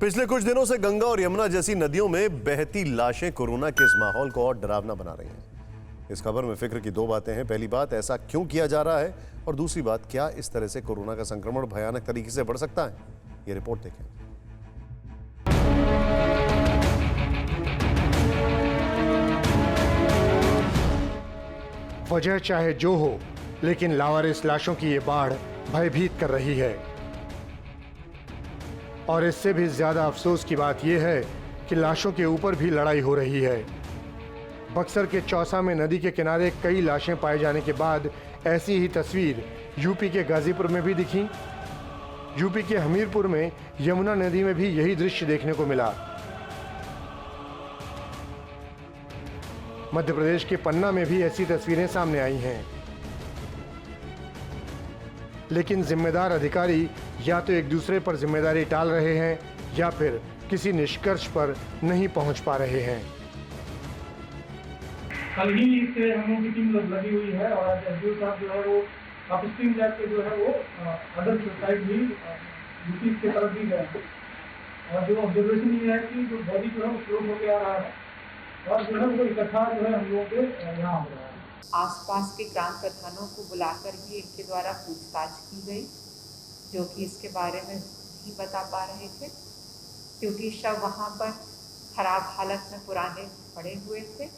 पिछले कुछ दिनों से गंगा और यमुना जैसी नदियों में बहती लाशें कोरोना के इस माहौल को और डरावना बना रही हैं। इस खबर में फिक्र की दो बातें हैं। पहली बात, ऐसा क्यों किया जा रहा है, और दूसरी बात, क्या इस तरह से कोरोना का संक्रमण भयानक तरीके से बढ़ सकता है। ये रिपोर्ट देखें। वजह चाहे जो हो, लेकिन लावारिस लाशों की ये बाढ़ भयभीत कर रही है। और इससे भी ज्यादा अफसोस की बात यह है कि लाशों के ऊपर भी लड़ाई हो रही है। बक्सर के चौसा में नदी के किनारे कई लाशें पाए जाने के बाद ऐसी ही तस्वीर यूपी के गाजीपुर में भी दिखी। यूपी के हमीरपुर में यमुना नदी में भी यही दृश्य देखने को मिला। मध्य प्रदेश के पन्ना में भी ऐसी तस्वीरें सामने आई हैं। लेकिन जिम्मेदार अधिकारी या तो एक दूसरे पर जिम्मेदारी टाल रहे हैं या फिर किसी निष्कर्ष पर नहीं पहुंच पा रहे हैं। कल ही से हम लोगों की टीम लगी हुई है और आज एसडीओ साहब जो है वो अपस्ट्रीम जाके जो है वो अदर साइड भी यूपी के तरफ भी गए हैं। और जो ऑब्जर्वेशन ये है कि जो बॉडी जो है वो फ्लोट होकर आ रहा है और जो है वो इकट्ठा जो है हम लोगों के यहाँ हो रहा है। आसपास के ग्राम प्रधानों को बुलाकर ही इनके द्वारा पूछताछ की गई, जो कि इसके बारे में नहीं बता पा रहे थे क्योंकि शव वहाँ पर खराब हालत में पुराने पड़े हुए थे।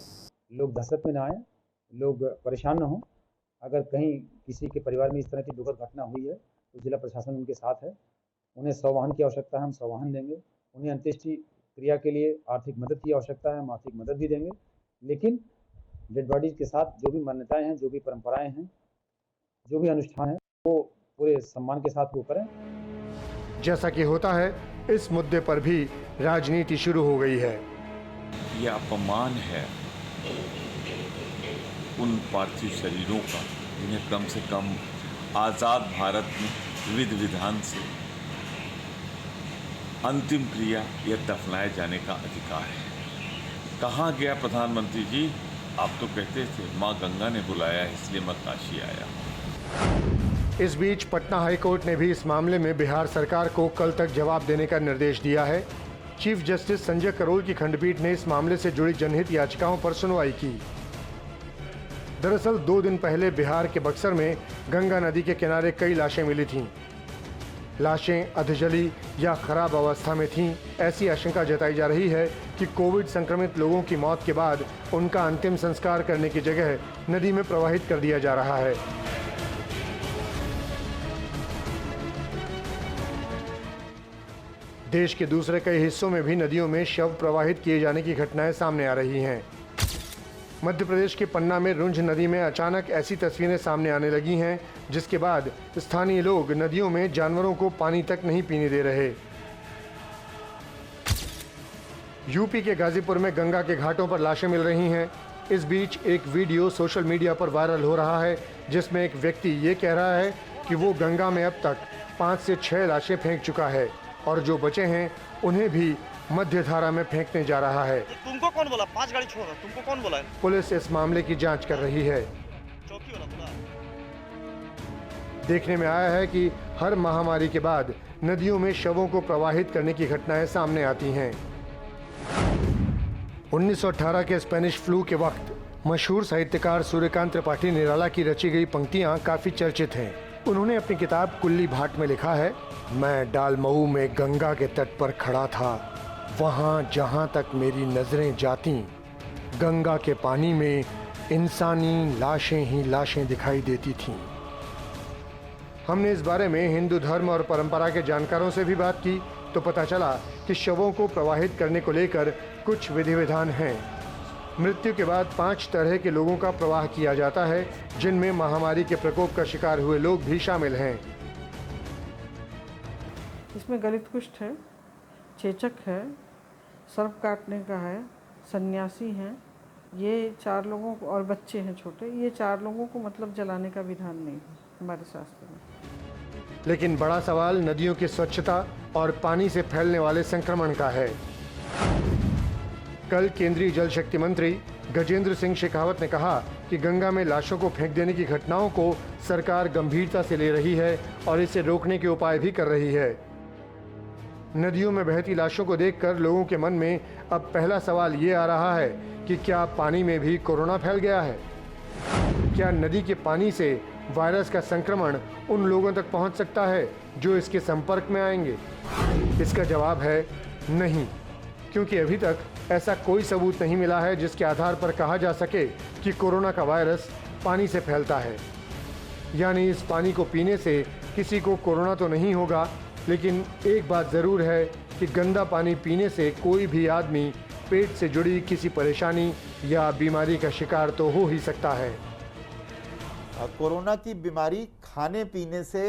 लोग दहशत में ना आए, लोग परेशान न हों। अगर कहीं किसी के परिवार में इस तरह की दुखद घटना हुई है तो जिला प्रशासन उनके साथ है। उन्हें सवाहन की आवश्यकता है, हम सवाहन देंगे। उन्हें अंत्येष्टि क्रिया के लिए आर्थिक मदद की आवश्यकता है, हम आर्थिक मदद भी देंगे। लेकिन डेड बॉडीज के साथ जो भी मान्यताएं हैं, जो भी परंपराएं हैं, जो भी अनुष्ठान है, वो पूरे सम्मान के साथ वो करें। जैसा कि होता है, इस मुद्दे पर भी राजनीति शुरू हो गई है। ये अपमान है उन पार्थिव शरीरों का जिन्हें कम से कम आज़ाद भारत में विधि विधान से अंतिम क्रिया या दफनाए जाने का अधिकार है। कहाँ गया प्रधानमंत्री जी? आप तो कहते थे माँ गंगा ने बुलाया इसलिए मैं काशी आया। इस बीच पटना हाईकोर्ट ने भी इस मामले में बिहार सरकार को कल तक जवाब देने का निर्देश दिया है। चीफ जस्टिस संजय करोल की खंडपीठ ने इस मामले से जुड़ी जनहित याचिकाओं पर सुनवाई की। दरअसल 2 दिन पहले बिहार के बक्सर में गंगा नदी के किनारे कई लाशें मिली थीं। लाशें अधजली या खराब अवस्था में थीं। ऐसी आशंका जताई जा रही है कि कोविड संक्रमित लोगों की मौत के बाद उनका अंतिम संस्कार करने की जगह नदी में प्रवाहित कर दिया जा रहा है। देश के दूसरे कई हिस्सों में भी नदियों में शव प्रवाहित किए जाने की घटनाएं सामने आ रही हैं। मध्य प्रदेश के पन्ना में रुंझ नदी में अचानक ऐसी तस्वीरें सामने आने लगी हैं, जिसके बाद स्थानीय लोग नदियों में जानवरों को पानी तक नहीं पीने दे रहे। यूपी के गाजीपुर में गंगा के घाटों पर लाशें मिल रही हैं। इस बीच एक वीडियो सोशल मीडिया पर वायरल हो रहा है, जिसमें एक व्यक्ति ये कह रहा है कि वो गंगा में अब तक 5 से 6 लाशें फेंक चुका है और जो बचे हैं उन्हें भी मध्य धारा में फेंकने जा रहा है। तुमको कौन बोला? 5 गाड़ी छोड़, तुमको कौन बोला? पुलिस इस मामले की जांच कर रही है। चौकी वाला बोला। देखने में आया है कि हर महामारी के बाद नदियों में शवों को प्रवाहित करने की घटनाएं सामने आती हैं। 1918 के स्पेनिश फ्लू के वक्त मशहूर साहित्यकार सूर्यकांत त्रिपाठी निराला की रची गई पंक्तियां काफी चर्चित हैं। उन्होंने अपनी किताब कुल्ली भाट में लिखा है, मैं डालमऊ में गंगा के तट पर खड़ा था, वहाँ जहाँ तक मेरी नजरें जाती, गंगा के पानी में इंसानी लाशें ही लाशें दिखाई देती थीं। हमने इस बारे में हिंदू धर्म और परंपरा के जानकारों से भी बात की तो पता चला कि शवों को प्रवाहित करने को लेकर कुछ विधि विधान हैं। मृत्यु के बाद 5 तरह के लोगों का प्रवाह किया जाता है, जिनमें महामारी के प्रकोप का शिकार हुए लोग भी शामिल हैं। इसमें गलित कुष्ठ है, चेचक है, सर्प काटने का है, सन्यासी हैं। ये 4 लोगों को, और बच्चे हैं छोटे, ये 4 लोगों को मतलब जलाने का विधान नहीं है हमारे शास्त्र में। लेकिन बड़ा सवाल नदियों की स्वच्छता और पानी से फैलने वाले संक्रमण का है। कल केंद्रीय जल शक्ति मंत्री गजेंद्र सिंह शेखावत ने कहा कि गंगा में लाशों को फेंक देने की घटनाओं को सरकार गंभीरता से ले रही है और इसे रोकने के उपाय भी कर रही है। नदियों में बहती लाशों को देखकर लोगों के मन में अब पहला सवाल ये आ रहा है कि क्या पानी में भी कोरोना फैल गया है? क्या नदी के पानी से वायरस का संक्रमण उन लोगों तक पहुंच सकता है जो इसके संपर्क में आएंगे? इसका जवाब है नहीं, क्योंकि अभी तक ऐसा कोई सबूत नहीं मिला है जिसके आधार पर कहा जा सके कि कोरोना का वायरस पानी से फैलता है। यानी इस पानी को पीने से किसी को कोरोना तो नहीं होगा, लेकिन एक बात ज़रूर है कि गंदा पानी पीने से कोई भी आदमी पेट से जुड़ी किसी परेशानी या बीमारी का शिकार तो हो ही सकता है। कोरोना की बीमारी खाने पीने से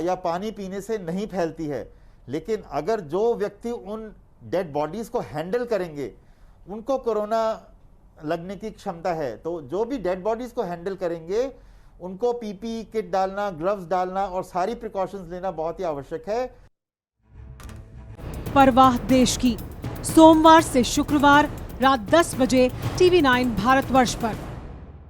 या पानी पीने से नहीं फैलती है, लेकिन अगर जो व्यक्ति उन डेड बॉडीज़ को हैंडल करेंगे उनको कोरोना लगने की क्षमता है। तो जो भी डेड बॉडीज़ को हैंडल करेंगे उनको पीपीई किट डालना, ग्लव्स डालना और सारी प्रिकॉशंस लेना बहुत ही आवश्यक है। परवाह देश की, सोमवार से शुक्रवार रात 10 बजे TV9 भारतवर्ष पर।